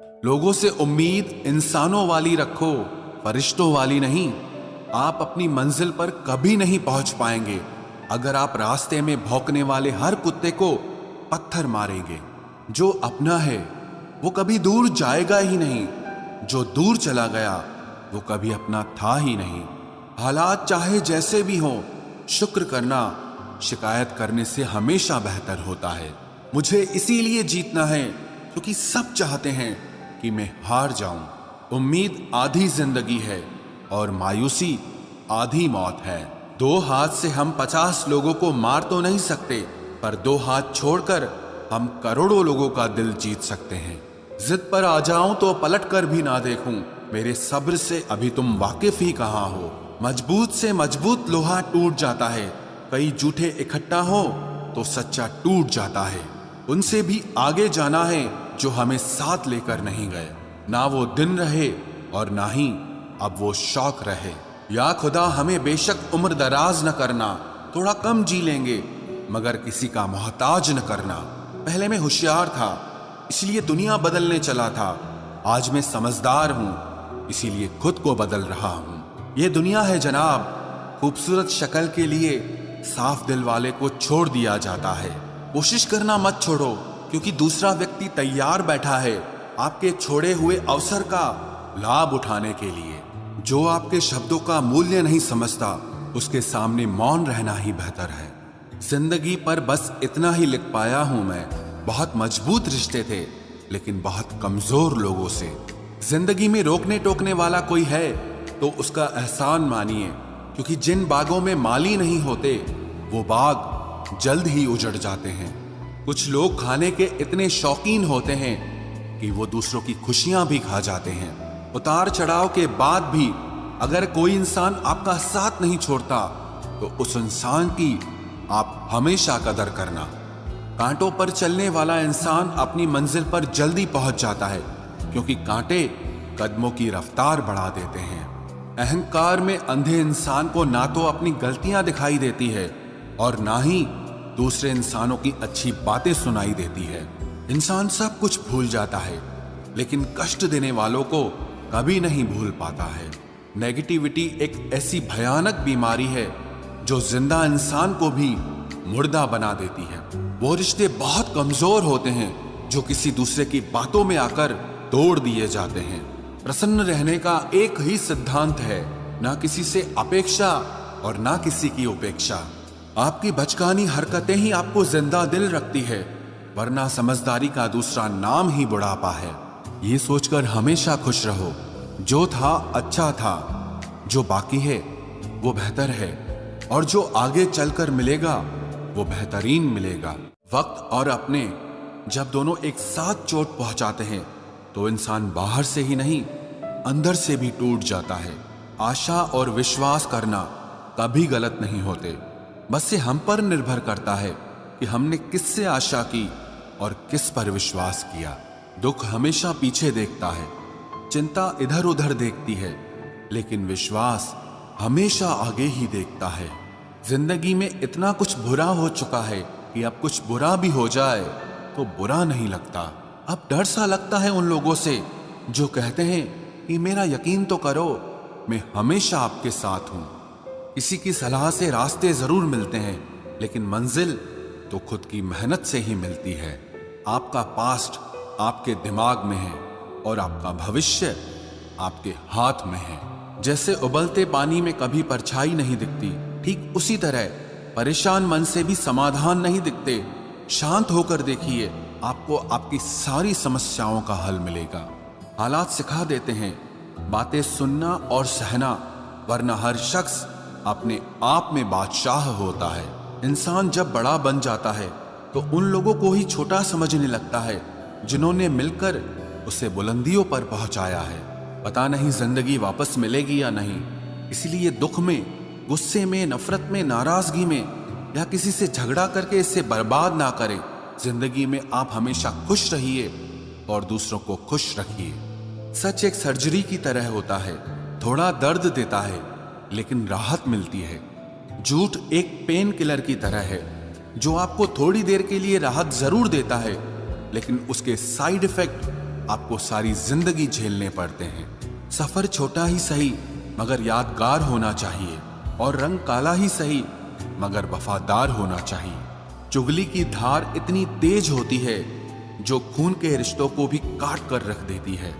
लोगों से उम्मीद इंसानों वाली रखो, फरिश्तों वाली नहीं। आप अपनी मंजिल पर कभी नहीं पहुंच पाएंगे अगर आप रास्ते में भौंकने वाले हर कुत्ते को पत्थर मारेंगे। जो अपना है वो कभी दूर जाएगा ही नहीं, जो दूर चला गया वो कभी अपना था ही नहीं। हालात चाहे जैसे भी हों, शुक्र करना शिकायत करने से हमेशा बेहतर होता है। मुझे इसीलिए जीतना है क्योंकि सब चाहते हैं कि मैं हार जाऊं। उम्मीद आधी जिंदगी है और मायूसी आधी मौत है। 2 हाथ से हम 50 लोगों को मार तो नहीं सकते, पर 2 हाथ छोड़कर हम करोड़ों लोगों का दिल जीत सकते हैं। जिद पर आ जाऊं तो पलट कर भी ना देखूं, मेरे सब्र से अभी तुम वाकिफ ही कहां हो। मजबूत से मजबूत लोहा टूट जाता है, कई जूठे इकट्ठा हो तो सच्चा टूट जाता है। उनसे भी आगे जाना है जो हमें साथ लेकर नहीं गए। ना वो दिन रहे और ना ही अब वो शौक रहे। या खुदा हमें बेशक उम्र दराज न करना, थोड़ा कम जी लेंगे मगर किसी का मोहताज न करना। पहले मैं होशियार था इसलिए दुनिया बदलने चला था, आज मैं समझदार हूं इसीलिए खुद को बदल रहा हूं। ये दुनिया है जनाब, खूबसूरत शक्ल के लिए साफ दिल वाले को छोड़ दिया जाता है। कोशिश करना मत छोड़ो क्योंकि दूसरा व्यक्ति तैयार बैठा है आपके छोड़े हुए अवसर का लाभ उठाने के लिए। जो आपके शब्दों का मूल्य नहीं समझता उसके सामने मौन रहना ही बेहतर है। जिंदगी पर बस इतना ही लिख पाया हूं मैं, बहुत मजबूत रिश्ते थे लेकिन बहुत कमजोर लोगों से। जिंदगी में रोकने टोकने वाला कोई है तो उसका एहसान मानिए, क्योंकि जिन बागों में माली नहीं होते वो बाग जल्द ही उजड़ जाते हैं। कुछ लोग खाने के इतने शौकीन होते हैं कि वो दूसरों की खुशियां भी खा जाते हैं। उतार चढ़ाव के बाद भी अगर कोई इंसान आपका साथ नहीं छोड़ता तो उस इंसान की आप हमेशा कदर करना। कांटों पर चलने वाला इंसान अपनी मंजिल पर जल्दी पहुंच जाता है क्योंकि कांटे कदमों की रफ्तार बढ़ा देते हैं। अहंकार में अंधे इंसान को ना तो अपनी गलतियां दिखाई देती है और ना ही दूसरे इंसानों की अच्छी बातें सुनाई देती है। इंसान सब कुछ भूल जाता है लेकिन कष्ट देने वालों को कभी नहीं भूल पाता है। नेगेटिविटी एक ऐसी भयानक बीमारी है जो जिंदा इंसान को भी मुर्दा बना देती है। वो रिश्ते बहुत कमजोर होते हैं जो किसी दूसरे की बातों में आकर तोड़ दिए जाते हैं। प्रसन्न रहने का एक ही सिद्धांत है, ना किसी से अपेक्षा और ना किसी की उपेक्षा। आपकी बचकानी हरकतें ही आपको जिंदा दिल रखती है, वरना समझदारी का दूसरा नाम ही बुढ़ापा है। ये सोचकर हमेशा खुश रहो, जो था अच्छा था, जो बाकी है वो बेहतर है और जो आगे चलकर मिलेगा वो बेहतरीन मिलेगा। वक्त और अपने जब दोनों एक साथ चोट पहुंचाते हैं तो इंसान बाहर से ही नहीं अंदर से भी टूट जाता है। आशा और विश्वास करना कभी गलत नहीं होते, बस ये हम पर निर्भर करता है कि हमने किससे आशा की और किस पर विश्वास किया। दुख हमेशा पीछे देखता है, चिंता इधर उधर देखती है, लेकिन विश्वास हमेशा आगे ही देखता है। जिंदगी में इतना कुछ बुरा हो चुका है कि अब कुछ बुरा भी हो जाए तो बुरा नहीं लगता। अब डर सा लगता है उन लोगों से जो कहते हैं कि मेरा यकीन तो करो, मैं हमेशा आपके साथ हूं। किसी की सलाह से रास्ते जरूर मिलते हैं लेकिन मंजिल तो खुद की मेहनत से ही मिलती है। आपका पास्ट आपके दिमाग में है और आपका भविष्य आपके हाथ में है। जैसे उबलते पानी में कभी परछाई नहीं दिखती, ठीक उसी तरह परेशान मन से भी समाधान नहीं दिखते। शांत होकर देखिए, आपको आपकी सारी समस्याओं का हल मिलेगा। हालात सिखा देते हैं बातें सुनना और सहना, वरना हर शख्स अपने आप में बादशाह होता है। इंसान जब बड़ा बन जाता है तो उन लोगों को ही छोटा समझने लगता है जिन्होंने मिलकर उसे बुलंदियों पर पहुंचाया है। पता नहीं जिंदगी वापस मिलेगी या नहीं, इसलिए दुख में, गुस्से में, नफरत में, नाराजगी में या किसी से झगड़ा करके इसे बर्बाद ना करें। जिंदगी में आप हमेशा खुश रहिए और दूसरों को खुश रखिए। सच एक सर्जरी की तरह होता है, थोड़ा दर्द देता है लेकिन राहत मिलती है। झूठ एक पेन किलर की तरह है जो आपको थोड़ी देर के लिए राहत जरूर देता है लेकिन उसके साइड इफेक्ट आपको सारी जिंदगी झेलने पड़ते हैं। सफर छोटा ही सही मगर यादगार होना चाहिए, और रंग काला ही सही मगर वफादार होना चाहिए। चुगली की धार इतनी तेज होती है जो खून के रिश्तों को भी काट कर रख देती है।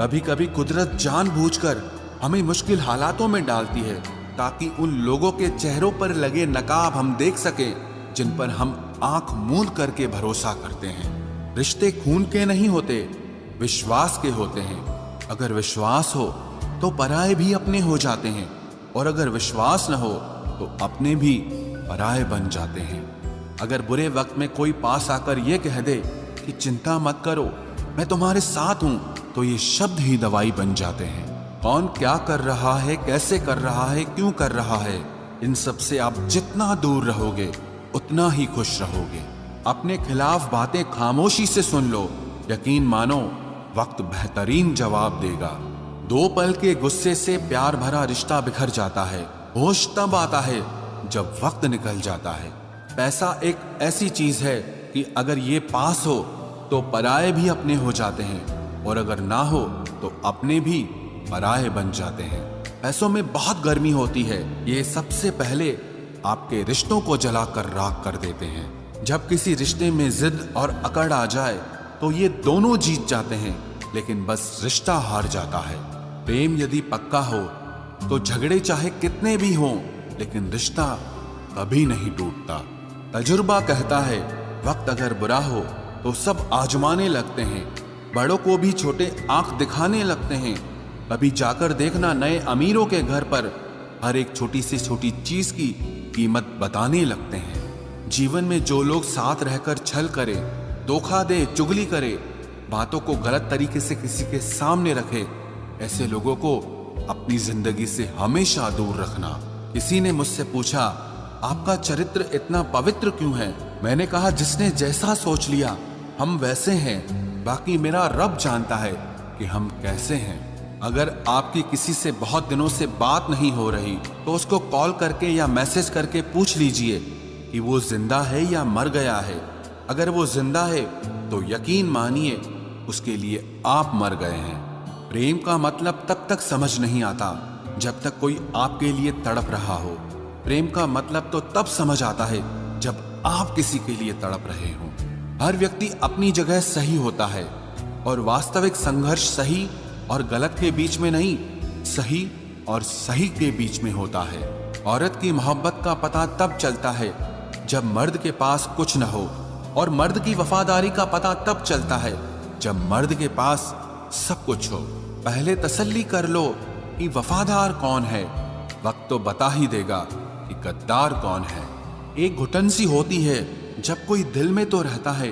कभी कभी कुदरत जानबूझकर हमें मुश्किल हालातों में डालती है ताकि उन लोगों के चेहरों पर लगे नकाब हम देख सकें जिन पर हम आंख मूंद करके भरोसा करते हैं। रिश्ते खून के नहीं होते, विश्वास के होते हैं। अगर विश्वास हो तो पराये भी अपने हो जाते हैं, और अगर विश्वास न हो तो अपने भी पराये बन जाते हैं। अगर बुरे वक्त में कोई पास आकर यह कह दे कि चिंता मत करो, मैं तुम्हारे साथ हूं, तो ये शब्द ही दवाई बन जाते हैं। कौन क्या कर रहा है, कैसे कर रहा है, क्यों कर रहा है, इन सब से आप जितना दूर रहोगे उतना ही खुश रहोगे। अपने खिलाफ बातें खामोशी से सुन लो, यकीन मानो वक्त बेहतरीन जवाब देगा। दो पल के गुस्से से प्यार भरा रिश्ता बिखर जाता है। होश तब आता है जब वक्त निकल जाता है। पैसा एक ऐसी चीज है कि अगर ये पास हो तो पराये भी अपने हो जाते हैं, और अगर ना हो तो अपने भी पराये बन जाते हैं। पैसों में बहुत गर्मी होती है, ये सबसे पहले आपके रिश्तों को जलाकर राख कर देते हैं। जब किसी रिश्ते में जिद और अकड़ आ जाए तो ये दोनों जीत जाते हैं, लेकिन बस रिश्ता हार जाता है। प्रेम यदि पक्का हो तो झगड़े चाहे कितने भी हों, लेकिन रिश्ता कभी नहीं टूटता। तजुर्बा कहता है वक्त अगर बुरा हो तो सब आजमाने लगते हैं, बड़ों को भी छोटे आंख दिखाने लगते हैं। कभी जाकर देखना नए अमीरों के घर पर हर एक छोटी से छोटी चीज की कीमत बताने लगते हैं। जीवन में जो लोग साथ रहकर छल करे, धोखा दे, चुगली करे, बातों को गलत तरीके से किसी के सामने रखे, ऐसे लोगों को अपनी जिंदगी से हमेशा दूर रखना। किसी ने मुझसे पूछा, आपका चरित्र इतना पवित्र क्यों है? मैंने कहा, जिसने जैसा सोच लिया हम वैसे हैं, बाकी मेरा रब जानता है कि हम कैसे हैं। अगर आपकी किसी से बहुत दिनों से बात नहीं हो रही तो उसको कॉल करके या मैसेज करके पूछ लीजिए कि वो जिंदा है या मर गया है। अगर वो जिंदा है तो यकीन मानिए उसके लिए आप मर गए हैं। प्रेम का मतलब तब तक समझ नहीं आता जब तक कोई आपके लिए तड़प रहा हो। प्रेम का मतलब तो तब समझ आता है जब आप किसी के लिए तड़प रहे हो। हर व्यक्ति अपनी जगह सही होता है, और वास्तविक संघर्ष सही और गलत के बीच में नहीं, सही और सही के बीच में होता है। औरत की मोहब्बत का पता तब चलता है जब मर्द के पास कुछ न हो, और मर्द की वफादारी का पता तब चलता है जब मर्द के पास सब कुछ हो। पहले तसल्ली कर लो कि वफादार कौन है, वक्त तो बता ही देगा कि गद्दार कौन है। एक घुटन सी होती है जब कोई दिल में तो रहता है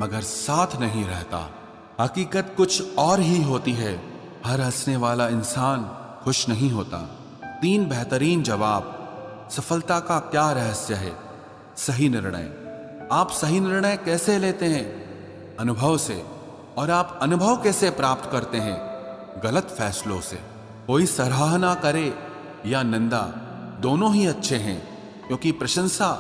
मगर साथ नहीं रहता। हकीकत कुछ और ही होती है। हर हंसने वाला इंसान खुश नहीं होता। 3 बेहतरीन जवाब। सफलता का क्या रहस्य है? सही निर्णय। आप सही निर्णय कैसे लेते हैं? अनुभव से। और आप अनुभव कैसे प्राप्त करते हैं? गलत फैसलों से। कोई सराहना करे या निंदा, दोनों ही अच्छे हैं, क्योंकि प्रशंसा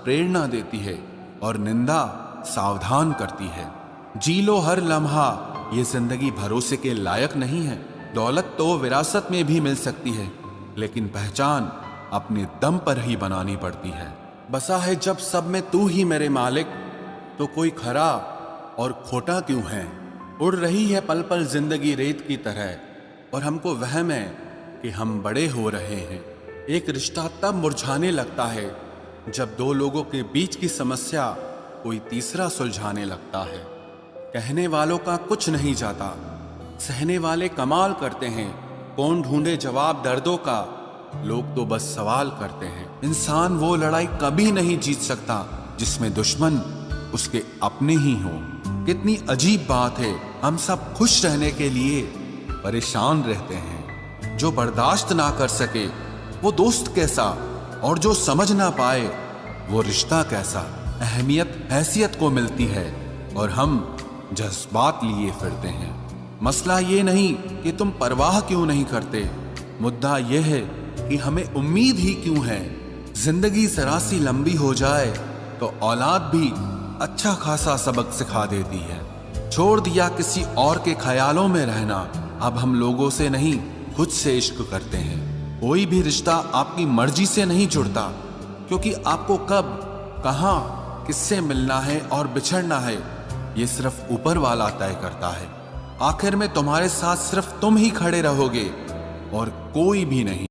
प्रेरणा देती है और निंदा सावधान करती है। जी लो हर लम्हा, ये जिंदगी भरोसे के लायक नहीं है। दौलत तो विरासत में भी मिल सकती है, लेकिन पहचान अपने दम पर ही बनानी पड़ती है। बसा है जब सब में तू ही मेरे मालिक, तो कोई खरा और खोटा क्यों है? उड़ रही है पल पल जिंदगी रेत की तरह, और हमको वहम है कि हम बड़े हो रहे हैं। एक रिश्ता तब मुरझाने लगता है जब 2 लोगों के बीच की समस्या कोई तीसरा सुलझाने लगता है। कहने वालों का कुछ नहीं जाता, सहने वाले कमाल करते हैं। कौन ढूंढे जवाब दर्दों का, लोग तो बस सवाल करते हैं। इंसान वो लड़ाई कभी नहीं जीत सकता जिसमें दुश्मन उसके अपने ही हों। कितनी अजीब बात है, हम सब खुश रहने के लिए परेशान रहते हैं। जो बर्दाश्त ना कर सके वो दोस्त कैसा, और जो समझ ना पाए वो रिश्ता कैसा। अहमियत हैसियत को मिलती है और हम जज्बात लिए फिरते हैं। मसला ये नहीं कि तुम परवाह क्यों नहीं करते, मुद्दा यह है कि हमें उम्मीद ही क्यों है। जिंदगी जरा सी लंबी हो जाए तो औलाद भी अच्छा खासा सबक सिखा देती है। छोड़ दिया किसी और के ख्यालों में रहना। अब हम लोगों से नहीं, खुद से इश्क करते हैं। कोई भी रिश्ता आपकी मर्जी से नहीं जुड़ता, क्योंकि आपको कब, कहां, किससे मिलना है और बिछड़ना है, ये सिर्फ ऊपर वाला तय करता है। आखिर में तुम्हारे साथ सिर्फ तुम ही खड़े रहोगे और कोई भी नहीं।